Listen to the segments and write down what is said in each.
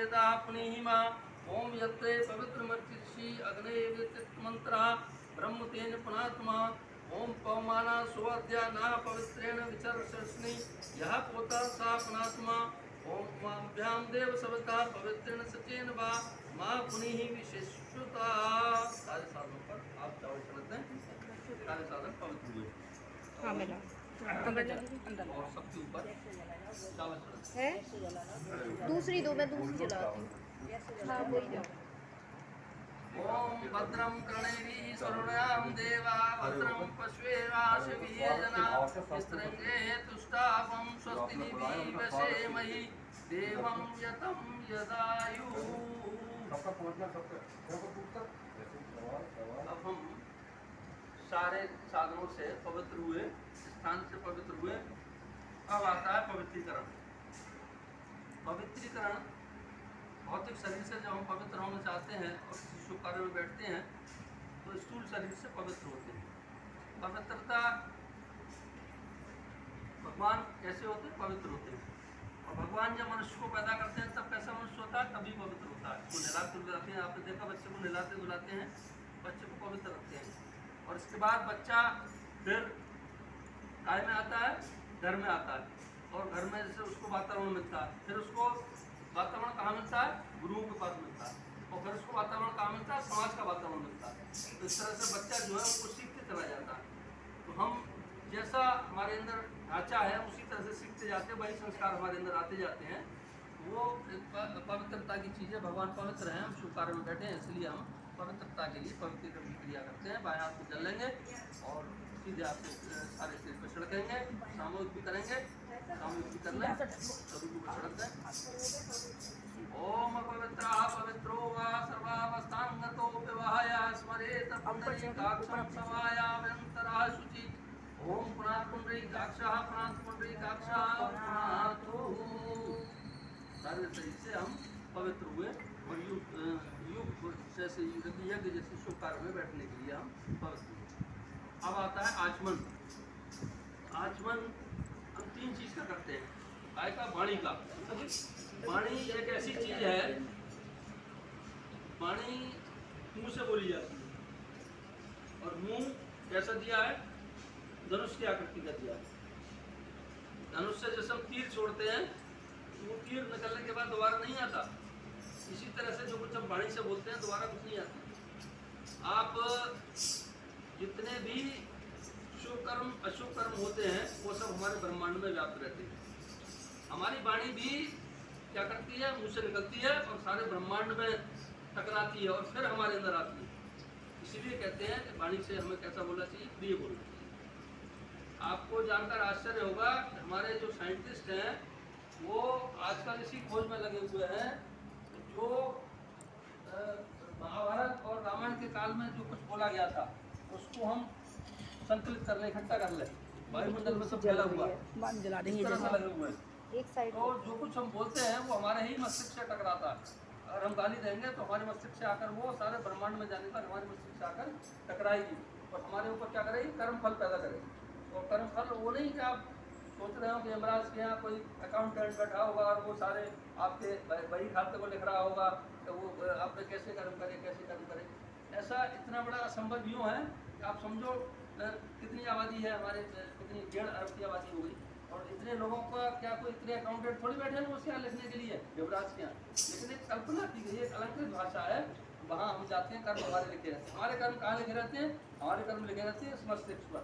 वेदा पुनीहिमा ओम यत्रे पवित्रमर्चिषि अग्ने मंत्र ब्रह्म तेन पुनात्मा ओम पवमाना सुवाद्या ना पवित्रेण विचर्षस्नि यह पोता सा पुनात्मा ओम माभ्याम देव सविता पवित्रेण सचेन वा माँ पुनीहि विशेषुता। सारे साधनों पर आप चावल चढ़ते हैं, सारे साधन पवित्र हुए। हाँ मिला और सबके ऊपर चावल चढ़ते है। दूसरी दो, मैं दूसरी जलाती हूँ। हाँ वही जाओ। ओम भद्रम कर्णेभिः शृणुयाम देवा भद्रम पश्येमाशभिर्जना स्त्रंगे तुष्टापं स्वस्तिभिः वसेमहि देवं यतं यदायुः। अब हम सारे साधनों से पवित्र हुए, स्थान से पवित्र हुए। अब आता है पवित्रीकरण। पवित्रीकरण भौतिक शरीर से जब हम पवित्र होना चाहते हैं और किसी शुभ कार्य में बैठते हैं तो स्थूल शरीर से पवित्र होते हैं। पवित्रता भगवान कैसे होते हैं? पवित्र होते हैं। और भगवान जब मनुष्य को पैदा करते हैं तब कैसा मनुष्य होता है? तभी पवित्र होता है। वो नहलाते धुलाते हैं, आपने देखा बच्चे को नहलाते धुलाते हैं, बच्चे को पवित्र रखते हैं। और इसके बाद बच्चा फिर काय में आता है? घर में आता है। और घर में जैसे उसको वातावरण मिलता है, फिर उसको वातावरण कहाँ मिलता है? गुरुओं के पास मिलता है। और फिर उसको वातावरण कहाँ मिलता है? समाज का वातावरण मिलता है। तो इस तरह से बच्चा जो है वो सीखते चला जाता है। तो हम जैसा हमारे अंदर ढांचा है उसी तरह से सीखते जाते हैं, वही संस्कार हमारे अंदर आते जाते हैं। वो पवित्रता की चीज़ें, भगवान पवित्र हैं, हम शुभ कार्य में बैठे हैं, इसलिए हम पवित्रता के लिए पवित्र की क्रिया करते हैं। बाएं हाथ को जल लेंगे और सीधे हाथ से सारे शरीर पर छिड़केंगे। सामूहिक भी करेंगे, सामूहिक भी कर लें, सभी को छिड़क दें। ओम पवित्र पवित्रो वा सर्वावस्थांगतो विवाहाय स्मरेत पुंडरीकाक्षं समायाम्यन्तरा शुचि। ओम पुनात् पुंडरीकाक्षः पुनात् पुंडरीकाक्षः पुनातु। सारे शरीर से हम पवित्र हुए और युग जैसे यज्ञ जैसे शुभ कार्य में बैठने के लिए हम पवित्र हुए। अब आता है आचमन। आचमन हम तीन चीज का करते हैं, काय का? वाणी का। वाणी एक ऐसी चीज है, वाणी मुंह से बोली जाती है। और मुंह कैसा दिया है? धनुष की आकृति का दिया है। धनुष से जैसे हम तीर छोड़ते हैं तो वो तीर निकलने के बाद दोबारा नहीं आता। इसी तरह से जो कुछ हम वाणी से बोलते हैं दोबारा कुछ नहीं आता। आप जितने भी शुभ कर्म अशुभ कर्म होते हैं वो सब हमारे ब्रह्मांड में व्याप्त रहते हैं। हमारी वाणी भी क्या करती है? मुंह से निकलती है और सारे ब्रह्मांड में टकराती है और फिर हमारे अंदर आती है। इसीलिए कहते हैं कि वाणी से हमें कैसा बोलना चाहिए? प्रिय बोलना चाहिए। आपको जानकर आश्चर्य होगा, हमारे जो साइंटिस्ट हैं वो आजकल इसी खोज में लगे हुए हैं जो महाभारत और रामायण के काल में जो कुछ बोला गया था उसको हम संकलित कर लें, इकट्ठा कर लें। वायुमंडल में सब फैला हुआ है, इस तरह से लगे हुए हैं। एक साइड तो जो कुछ हम बोलते हैं वो हमारे ही मस्तिष्क से टकराता है। अगर हम गाली देंगे तो हमारे मस्तिष्क से आकर वो सारे ब्रह्मांड में जाने पर हमारे मस्तिष्क से आकर टकराएगी और हमारे ऊपर क्या करेगी? कर्म फल पैदा करेगी। और कर्म फल वो नहीं कि आप सोच रहे हो कि यमराज के यहाँ कोई अकाउंटेंट बैठा होगा और वो सारे आपके बही खाते को लिख रहा होगा तो वो आपने कैसे कर्म करे, कैसे कर्म करे। ऐसा इतना बड़ा असंभव यूँ है कि आप समझो कितनी आबादी है हमारे, कितनी 1.5 अरब की आबादी हो गई और इतने लोगों का क्या कोई इतने अकाउंटेंट थोड़ी बैठे हैं उसके यहाँ लिखने के लिए, युवराज के यहाँ। लेकिन एक कल्पना की गई, एक अलंकृत भाषा है, वहाँ हम जाते हैं, कर्म हमारे लिखे रहते हैं। हमारे कर्म कहाँ लिखे रहते हैं? हमारे कर्म लिखे रहते हैं मस्तिष्क पर।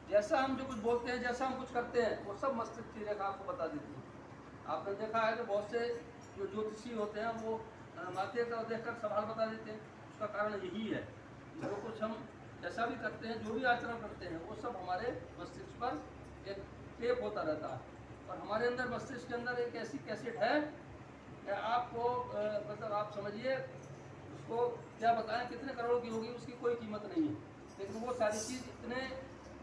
जैसा हम जो कुछ बोलते हैं, जैसा हम कुछ करते हैं वो सब मस्तिष्क की रेखा आपको बता देती है। आपने देखा है कि बहुत से जो ज्योतिषी होते हैं वो माथे का देखकर सवाल बता देते हैं। उसका कारण यही है, जो कुछ हम जैसा भी करते हैं, जो भी आचरण करते हैं वो सब हमारे मस्तिष्क पर एक टेप होता रहता है। और हमारे अंदर मस्तिष्क के अंदर एक ऐसी कैसेट है कि आपको मतलब आप समझिए उसको क्या बताएं, कितने करोड़ की होगी उसकी कोई कीमत नहीं है। लेकिन वो सारी चीज़ इतने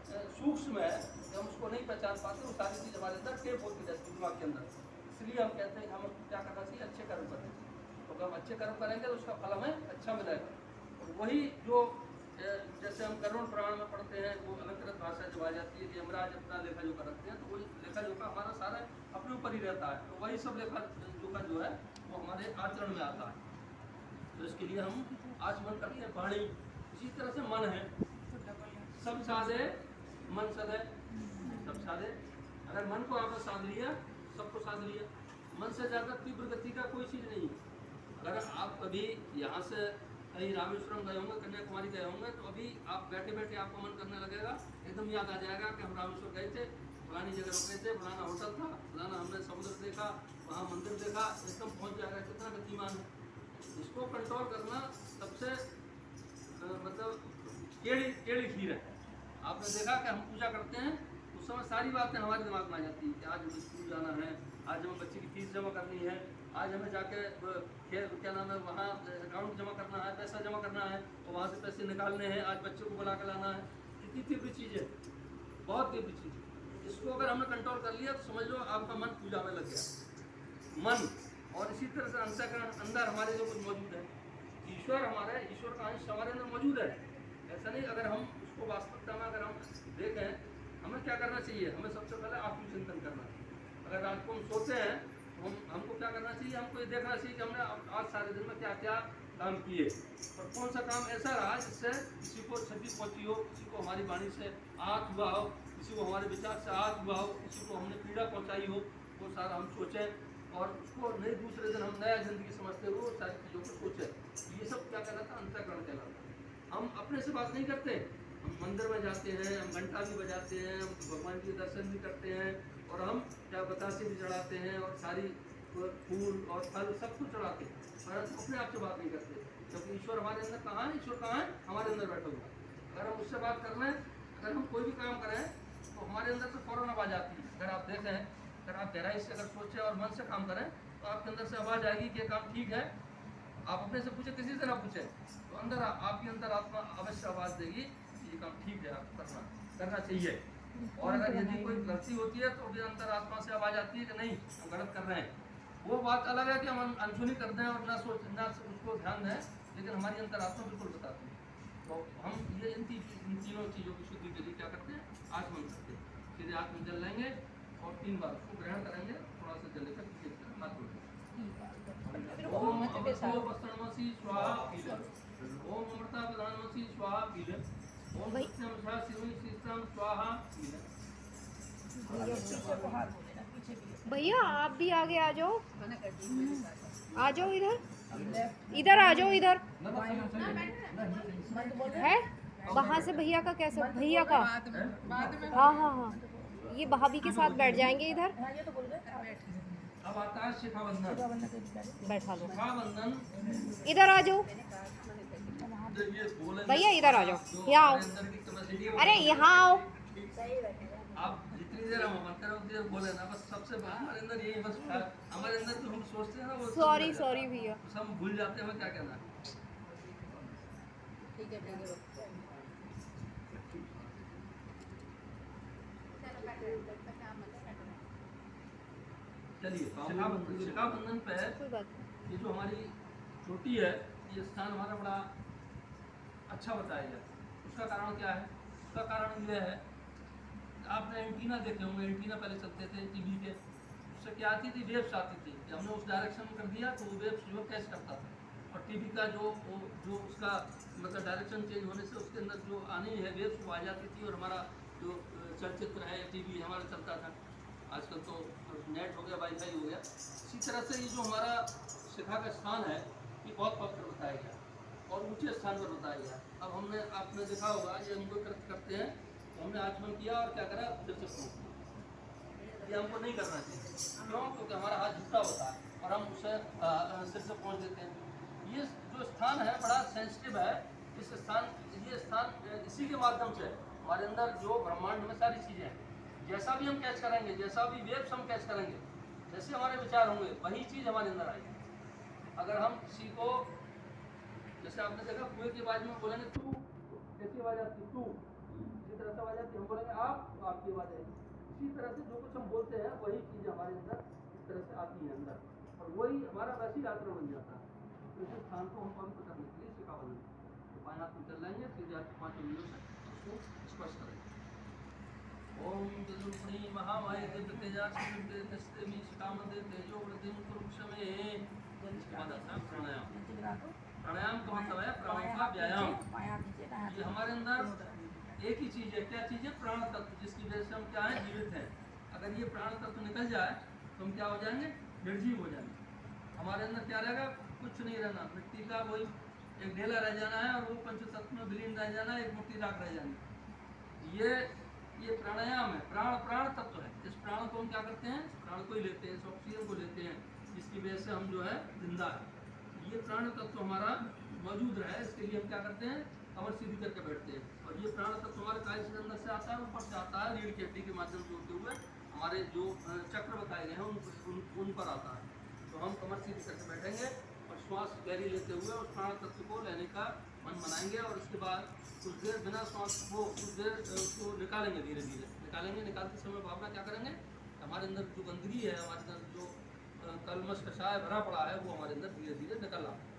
सूक्ष्म है कि हम उसको नहीं पहचान पाते। वो सारी चीज़ हमारे अंदर टेप होती रहती है दिमाग के अंदर। इसलिए हम कहते हैं हम क्या करना चाहिए? अच्छे कर्म करना चाहिए। तो अगर हम अच्छे कर्म करेंगे तो उसका फल हमें अच्छा मिलेगा। और वही जो जैसे हम करुण पुराण में पढ़ते हैं वो अलंकृत भाषा जो आ जाती है कि यमराज अपना लेखा जोखा रखते हैं, तो वही लेखा जोखा हमारा सारा अपने ऊपर ही रहता है। तो वही सब लेखा जोखा जो है वो हमारे आचरण में आता है। तो इसके लिए हम आचमन करते हैं वाणी। इसी तरह से मन है, सब साधे मन सदे, सब साधे। अगर मन को आपने साध लिया, सबको साध लिया। मन से ज़्यादा तीव्र गति का कोई चीज़ नहीं। अगर आप कभी यहाँ से कहीं रामेश्वरम गए होंगे, कन्याकुमारी गए होंगे, तो अभी आप बैठे बैठे आपको मन करने लगेगा, एकदम याद आ जाएगा कि हम रामेश्वर गए थे, फलानी जगह रुके थे, फलाना होटल था, फलाना हमने समुद्र देखा, वहाँ मंदिर देखा, एकदम पहुँच जाएगा। कितना गतिमान है। इसको कंट्रोल करना सबसे मतलब टेढ़ी खीर है। आपने देखा कि हम पूजा करते हैं, उस समय सारी बातें हमारे दिमाग में आ जाती हैं कि आज हमें स्कूल जाना है, आज हमें बच्चे की फीस जमा करनी है, आज हमें जाके क्या नाम है वहाँ अकाउंट जमा करना है, पैसा जमा करना है, और वहाँ से पैसे निकालने हैं, आज बच्चे को बुला कर लाना है। इतनी तीव्र चीज़ है, बहुत तीव्र चीज़ है। इसको अगर हमने कंट्रोल कर लिया तो समझ लो आपका मन पूजा में लग गया। मन और इसी तरह से अंतःकरण, अंदर हमारे जो कुछ मौजूद है, ईश्वर हमारे, ईश्वर का अंश हमारे अंदर मौजूद है। ऐसा नहीं, अगर हम उसको वास्तविकता में अगर हम देखें, हमें क्या करना चाहिए? हमें सबसे पहले आत्मचिंतन करना चाहिए। अगर रात को हम सोते हैं तो हमको क्या करना चाहिए? हमको ये देखना चाहिए कि हमने आज सारे दिन में क्या क्या काम किए और कौन सा काम ऐसा रहा जिससे किसी को क्षति पहुँची हो, किसी को हमारी वाणी से आहत हुआ हो, किसी को हमारे विचार से आहत हुआ हो, किसी को हमने पीड़ा पहुँचाई हो, वो सारा हम सोचें और उसको नहीं दूसरे दिन हम नया जिंदगी समझते हुए वो सारी चीज़ों को सोचें। ये सब क्या कहलाता है? अंतःकरण कहलाता है। हम अपने से बात नहीं करते, हम मंदिर में जाते हैं, हम घंटा भी बजाते हैं, हम भगवान के दर्शन भी करते हैं और हम क्या बतासे भी चढ़ाते हैं और सारी फूल और फल सब कुछ चढ़ाते हैं, पर हम अपने आप से बात नहीं करते, क्योंकि ईश्वर हमारे अंदर कहाँ है? ईश्वर कहाँ है? हमारे अंदर बैठा हुआ है। अगर हम उससे बात कर लें, अगर हम कोई भी काम करें तो हमारे अंदर से फौरन आवाज़ आती है। अगर आप देखें, अगर आप गहराई से अगर सोचें और मन से काम करें तो आपके अंदर से आवाज़ आएगी कि काम ठीक है। आप अपने से पूछे, किसी से ना पूछे, तो अंदर आपकी अंदर आत्मा अवश्य आवाज़ देगी कि ये काम ठीक है, आपको करना चाहिए। और अगर यदि कोई गलती होती है तो भी अंतर आत्मा से आवाज़ आती है कि नहीं, हम गलत कर रहे हैं। वो बात अलग है कि हम अनसुनी कर दें और ना उसको ध्यान दें, लेकिन हमारी अंतर आत्मा बिल्कुल बताती है। तो हम ये इन तीनों चीज़ों की शुद्धि के लिए क्या करते हैं? आचमन करते हैं। सीधे हाथ में जल लेंगे और 3 बार उसको ग्रहण करेंगे, थोड़ा सा जल लेकर हाथ धो लेंगे। ओम अमृतो वस्तनमसि स्वाहा पीले, ओम अमृता प्रधानमसि स्वाहा पीले, ओम सत्यम शास्त्रिणी शीतम स्वाहा पीले। भैया आप भी आगे आ जाओ, आ जाओ इधर, इधर आ जाओ, इधर है वहाँ से भैया का कैसे? भैया का हाँ हाँ हाँ, ये भाभी के साथ बैठ जाएंगे इधर। अब आता है शिखाबंधन। बैठा लो, शिखाबंधन इधर आ जाओ भैया, इधर आ जाओ, यहाँ आओ, अरे यहाँ आओ। आप जितनी देर हम मंत्र उतनी देर बोले ना, बस सबसे हमारे अंदर यही बस हमारे अंदर तो हम सोचते हैं ना, वो सॉरी भैया, सब भूल जाते हैं क्या कहना है। ठीक है चलिए शिखाबंधन पे ये जो हमारी चोटी है, ये स्थान हमारा बड़ा अच्छा बताया गया। उसका कारण क्या है? उसका कारण यह है, आपने एंटीना देखे होंगे, एंटीना पहले चलते थे टीवी के, उससे क्या आती थी? वेव्स आती थी। हमने उस डायरेक्शन में कर दिया तो वो वेव्स जो कैच करता था, और टीवी का जो उसका मतलब डायरेक्शन चेंज होने से उसके अंदर जो आनी है वेव्स वो आ जाती थी, और हमारा जो चलचित्र है टीवी हमारा चलता था। आजकल तो नेट हो गया, वाईफाई हो गया। इसी तरह से ये जो हमारा शिखा का स्थान है ये बहुत पवित्र बताया गया और ऊंचे स्थान पर बताया गया। अब आपने देखा होगा, ये हम लोग करते हैं तो हमने आचमन किया और क्या करा? फिर से पहुँच किया। ये हमको नहीं करना चाहिए। क्यों? क्योंकि हमारा हाथ झुकता होता है और हम उसे सिर से पहुँच देते हैं। ये जो स्थान है बड़ा सेंसिटिव है। ये स्थान इसी के माध्यम से हमारे अंदर जो ब्रह्मांड में सारी चीज़ें हैं, जैसा भी हम कैच करेंगे, जैसा भी वेव्स हम कैच करेंगे, जैसे हमारे विचार होंगे वही चीज़ हमारे अंदर आएगी। अगर हम किसी को, जैसे आपने देखा कुएं की आवाज़ में बोलेंगे तू, कैसी आवाज़ आती है? तू। इसी तरह से आवाज़ आती है, हम बोलेंगे आप, तो आपकी आवाज़ आएगी। इसी तरह से जो कुछ हम बोलते हैं वही चीज़ हमारे अंदर इस तरह से आती है अंदर, और वही हमारा वैसे ही आचरण बन जाता है। तो इस स्थान को हम पवित्र करने के लिए शिखाबंधन तो 5 हाथ में चल लेंगे, सीधे हाथ 5 उंगलियों से उसको स्पर्श करेंगे। ओम तेजोमणि महामाय दिव्य तेजास्मी शिखामंदे तेजो वृद्धि कुरुक्षमे इसके बाद आता है प्राणायाम। प्राणायाम का मतलब है प्राणों का व्यायाम। ये हमारे अंदर एक ही चीज़ है, क्या चीज़ है? प्राण तत्व, जिसकी वजह से हम क्या है? जीवित हैं। अगर ये प्राण तत्व निकल जाए तो हम क्या हो जाएंगे? निर्जीव हो जाएंगे। हमारे अंदर क्या रहेगा? कुछ नहीं रहना, मिट्टी का वही एक ढेला रह जाना है, और वो पंच तत्व में विलीन रह जाना है, एक मुट्ठी राख रह जानी। ये प्राणायाम है। प्राण तत्व है। इस प्राण को हम क्या करते हैं? इस प्राण को ही लेते हैं, इस ऑक्सीजन को लेते हैं, जिसकी वजह से हम जो है जिंदा है। ये प्राण तत्व हमारा मौजूद रहे, इसके लिए हम क्या करते हैं? कमर सीधी करके बैठते हैं। और ये प्राण तत्व हमारे काय से अंदर से आता है, ऊपर से आता है, रीढ़ की हड्डी के माध्यम से होते हुए हमारे जो चक्र बताए गए हैं उन पर आता है। तो हम कमर सीधी करके बैठेंगे और श्वास गहरी लेते हुए उस प्राण तत्व को लेने का मन बनाएंगे, और उसके बाद कुछ देर बिना श्वास को कुछ देर उसको निकालेंगे, धीरे धीरे निकालेंगे। निकालते समय भावना क्या करेंगे? हमारे अंदर जो गंदगी है, हमारे अंदर जो कलमश कषाय भरा पड़ा है, वो हमारे अंदर धीरे धीरे निकल आता है।